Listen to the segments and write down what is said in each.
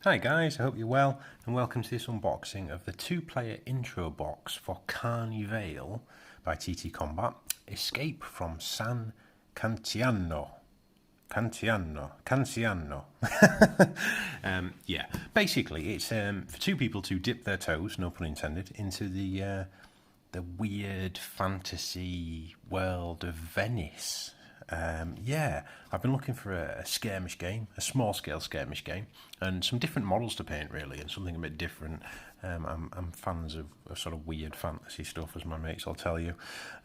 Hi guys, I hope you're well and welcome to this unboxing of the two-player intro box for Carnevale by TTCOMBAT, Escape from San Canciano. Canciano. Yeah, basically it's for two people to dip their toes, no pun intended, into the weird fantasy world of Venice. Yeah, I've been looking for a skirmish game, a small-scale skirmish game, and some different models to paint, really, and something a bit different. I'm fans of sort of weird fantasy stuff, as my mates will tell you.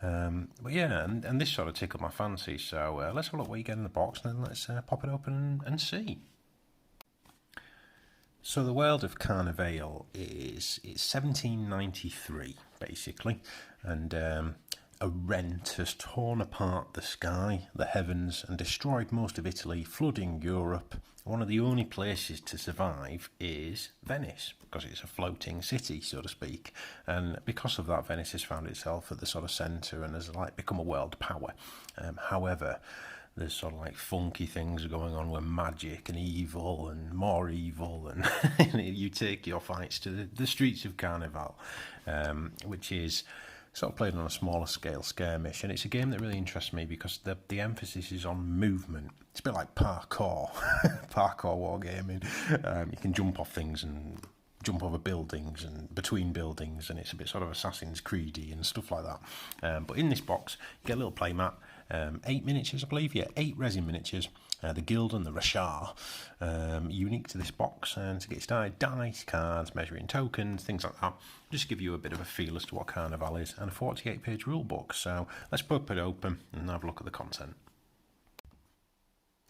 But yeah, and this sort of tickled my fancy, so let's have a look what you get in the box, and then let's pop it open and see. So the world of Carnevale it's 1793, basically, and a rent has torn apart the sky, the heavens, and destroyed most of Italy, flooding Europe. One of the only places to survive is Venice, because it's a floating city, so to speak. And because of that, Venice has found itself at the sort of centre and has become a world power. However, there's sort of funky things going on with magic and evil and more evil, and you take your fights to the streets of Carnevale, which is sort of played on a smaller scale skirmish, and it's a game that really interests me because the emphasis is on movement. It's a bit like parkour, parkour wargaming. You can jump off things and jump over buildings and between buildings, and it's a bit sort of Assassin's Creedy and stuff like that. But in this box, you get a little play mat, 8 miniatures, I believe, 8 resin miniatures, the Guild and the Rashar, unique to this box. And to get started, dice, cards, measuring tokens, things like that. Just give you a bit of a feel as to what Carnevale is, and a 48-page rulebook. So let's pop it open and have a look at the content.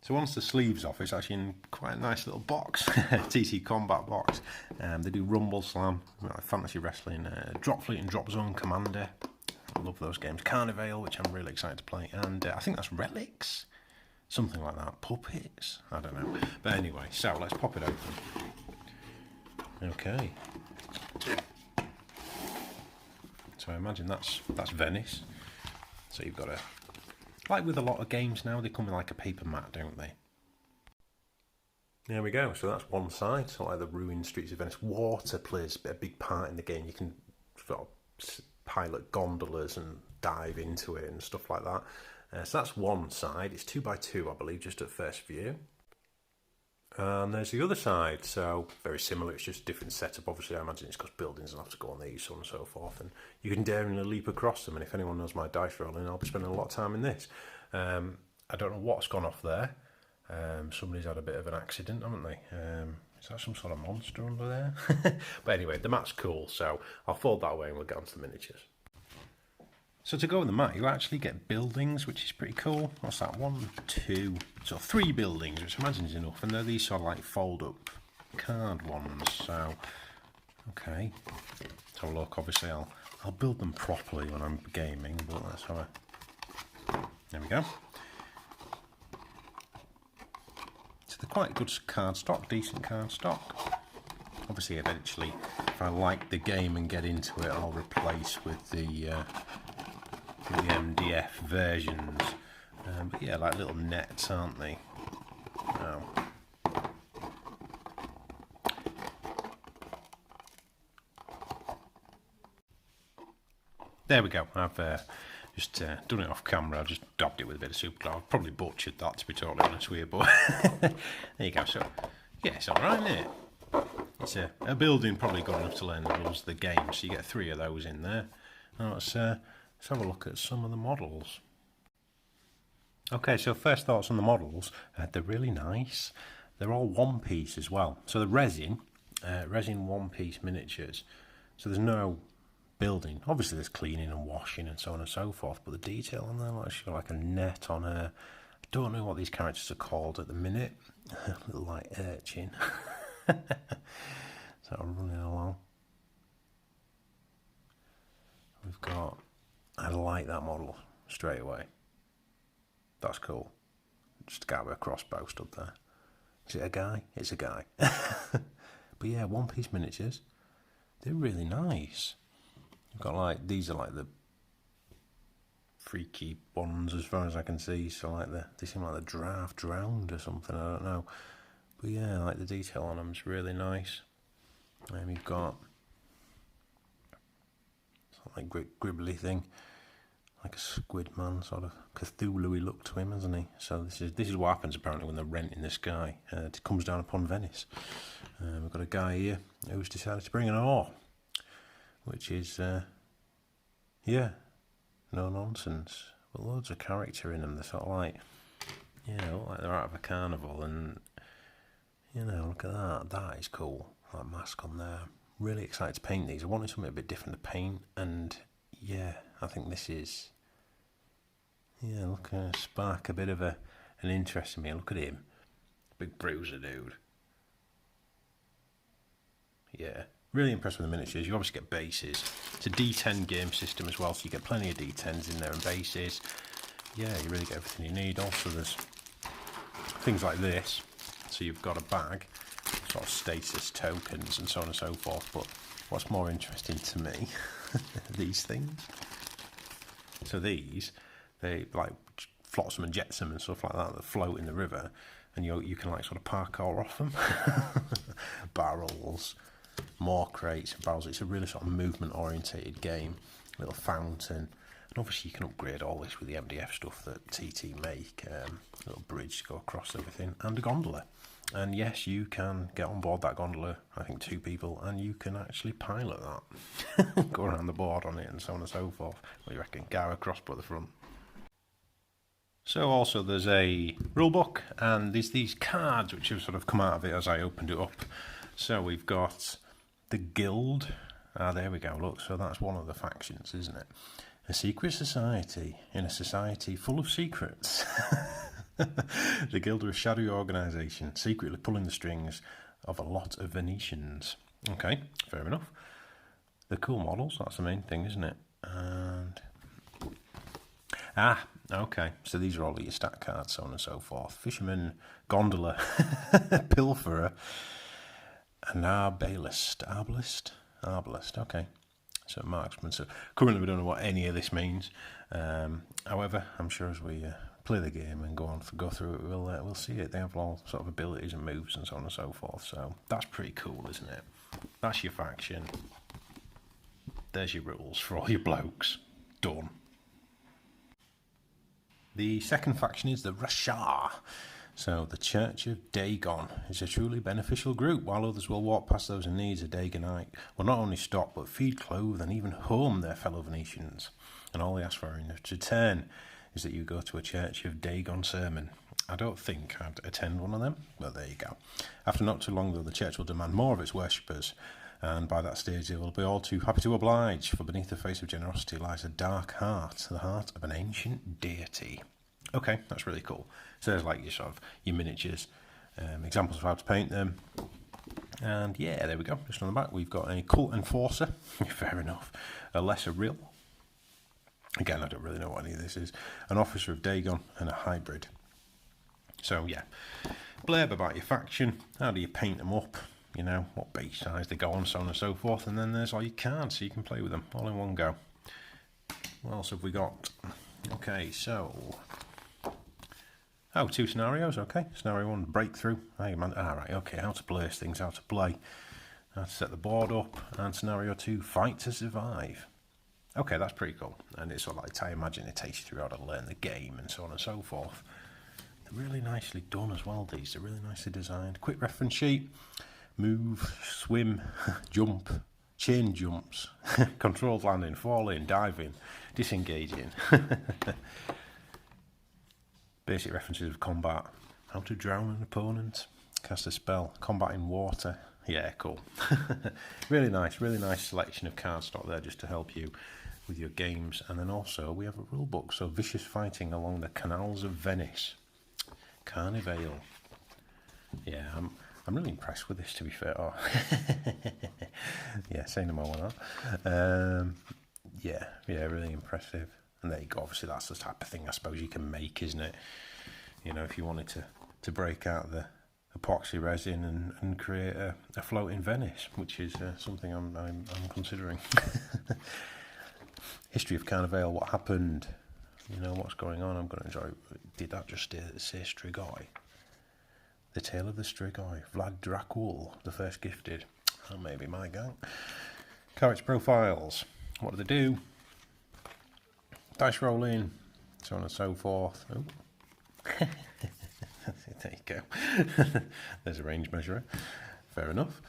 So once the sleeve's off, it's actually in quite a nice little box, TTCOMBAT box. They do Rumble Slam, fantasy wrestling, Drop Fleet and Drop Zone Commander. I love those games. Carnevale, which I'm really excited to play, and I think that's Relics, something like that. Puppets, I don't know. But anyway, so let's pop it open. Okay. So I imagine that's Venice. So you've got like with a lot of games now, they come with like a paper mat, don't they? There we go. So that's one side. So like the ruined streets of Venice. Water plays a big part in the game. You can sort of pilot gondolas and dive into it and stuff like that. So that's one side. It's 2x2, I believe, just at first view. And there's the other side, so very similar, it's just a different setup. Obviously, I imagine it's because buildings will have to go on these, so on and so forth, and you can daringly leap across them. And if anyone knows my dice rolling, I'll be spending a lot of time in this. I don't know what's gone off there. Somebody's had a bit of an accident, haven't they? Is that some sort of monster under there? But anyway, the mat's cool, so I'll fold that away and we'll get on to the miniatures. So to go with the mat, you actually get buildings, which is pretty cool. What's that? 1, 2, so 3 buildings, which I imagine is enough. And they're these sort of fold-up card ones. So, okay. Let's have a look. Obviously, I'll build them properly when I'm gaming, but let's have a... There we go. So they're quite good card stock, decent card stock. Obviously, eventually, if I like the game and get into it, I'll replace with the MDF versions, but yeah, like little nets, aren't they? Oh. There we go. I've just done it off camera. I've just dabbed it with a bit of super glue. I've probably butchered that, to be totally honest with you, but there you go. So yeah, it's alright, isn't it? It's a building probably good enough to learn the rules of the game, so you get 3 of those in there. Now let's have a look at some of the models. Okay, so first thoughts on the models. They're really nice. They're all one piece as well. So the resin one piece miniatures. So there's no building. Obviously there's cleaning and washing and so on and so forth, but the detail on there, she's got like a net on her. I don't know what these characters are called at the minute. Little like urchin. So I'm running along. We've got... I like that model straight away. That's cool. Just a guy with a crossbow stood there. Is it a guy? It's a guy. But yeah, one piece miniatures. They're really nice. You've got these are the freaky ones as far as I can see. So they seem like the draft drowned or something. I don't know. But yeah, I like the detail on them, it's really nice. And you've got something like gribbly thing, like a squid man, sort of Cthulhu-y look to him, hasn't he? So this is what happens apparently when they're renting this guy. It comes down upon Venice. We've got a guy here who's decided to bring an oar, which is, yeah, no nonsense. But loads of character in them. They're sort of like, look like they're out of a carnival, and look at that. That is cool. That mask on there. Really excited to paint these. I wanted something a bit different to paint, and yeah, I think this is, look, spark a bit of an interest in me. Look at him, big bruiser dude. Yeah, really impressed with the miniatures. You obviously get bases. It's a D10 game system as well, so you get plenty of D10s in there and bases. Yeah, you really get everything you need. Also, there's things like this. So you've got a bag, sort of status tokens and so on and so forth. But what's more interesting to me, these things. So these, they like flotsam and jetsam and stuff like that float in the river, and you can like sort of parkour off them. Barrels, more crates and barrels. It's a really sort of movement orientated game. Little fountain, and obviously you can upgrade all this with the MDF stuff that TT make. Little bridge to go across everything, and a gondola. And yes, you can get on board that gondola, I think 2 people, and you can actually pilot that. Go around the board on it and so on and so forth. What do you reckon? Go across by the front. So also there's a rulebook, and there's these cards which have sort of come out of it as I opened it up. So we've got the guild. There we go, look, so that's one of the factions, isn't it? A secret society in a society full of secrets. The Guild are a shadowy organisation, secretly pulling the strings of a lot of Venetians. Okay, fair enough. The cool models, that's the main thing, isn't it? And okay, so these are all your stat cards, so on and so forth. Fisherman, gondola, pilferer, and arbalist. Arbalist, okay. So marksman. So currently we don't know what any of this means. However, I'm sure as we play the game and go through it, we'll see it. They have all sort of abilities and moves and so on and so forth. So that's pretty cool, isn't it? That's your faction. There's your rules for all your blokes. Done. The second faction is the Rashar. So the Church of Dagon is a truly beneficial group. While others will walk past those in need, a Dagonite will not only stop but feed, clothe and even home their fellow Venetians. And all they ask for in return is that you go to a Church of Dagon sermon. I don't think I'd attend one of them, but there you go. After not too long though, the church will demand more of its worshippers, and by that stage they will be all too happy to oblige, for beneath the face of generosity lies a dark heart, the heart of an ancient deity. Okay, that's really cool. So there's like your miniatures, examples of how to paint them. And yeah, there we go. Just on the back, we've got a cult enforcer. Fair enough. A lesser real. Again, I don't really know what any of this is. An officer of Dagon and a hybrid. So yeah, blurb about your faction. How do you paint them up? What base size they go on, so on and so forth. And then there's all your cards, so you can play with them all in one go. What else have we got? Okay, so 2 scenarios, okay. Scenario 1, breakthrough. Right, okay, how to place things, how to play, how to set the board up. And scenario 2, fight to survive. Okay, that's pretty cool. And it's sort of like, I imagine it takes you through how to learn the game and so on and so forth. They're really nicely done as well, these. They're really nicely designed. Quick reference sheet. Move, swim, jump, chain jumps, controlled landing, falling, diving, disengaging. Basic references of combat. How to drown an opponent. Cast a spell. Combat in water. Yeah, cool. really nice selection of card stock there just to help you with your games. And then also we have a rule book. So vicious fighting along the canals of Venice. Carnevale. Yeah, I'm really impressed with this, to be fair. Oh. Yeah, say no more on that. Yeah, really impressive. And there you go. Obviously, that's the type of thing I suppose you can make, isn't it? If you wanted to break out the epoxy resin and create a floating Venice, which is something I'm considering. History of Carnevale, what happened? What's going on? I'm going to enjoy. Did that just say Strigoi? The Tale of the Strigoi, Vlad Dracul, the first gifted. That may be my gang. Character profiles. What do they do? Dice rolling, so on and so forth. Oh. There you go. There's a range measurer. Fair enough.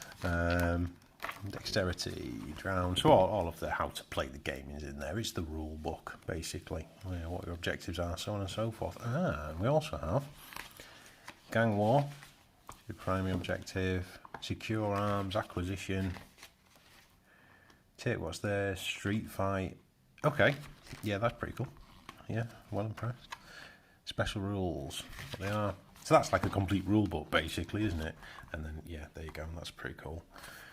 Dexterity, drown. So all of the how to play the game is in there. It's the rule book, basically. What your objectives are, so on and so forth. And we also have gang war, the primary objective, secure arms, acquisition. Take what's there, street fight. Okay, yeah, that's pretty cool. Yeah, well impressed. Special rules, what they are. So that's like a complete rule book, basically, isn't it? And then, yeah, there you go. That's pretty cool.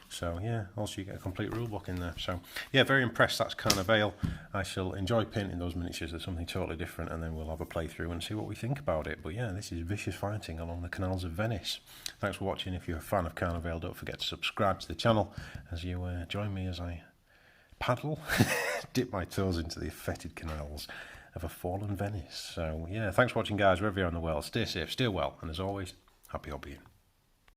So, yeah, also you get a complete rule book in there. So, yeah, very impressed. That's Carnevale. I shall enjoy painting those miniatures as something totally different, and then we'll have a playthrough and see what we think about it. But, yeah, this is vicious fighting along the canals of Venice. Thanks for watching. If you're a fan of Carnevale, don't forget to subscribe to the channel as you join me as I paddle, dip my toes into the fetid canals of a fallen Venice. So, yeah, thanks for watching, guys, wherever you are in the world. Stay safe, stay well, and as always, happy hobbying.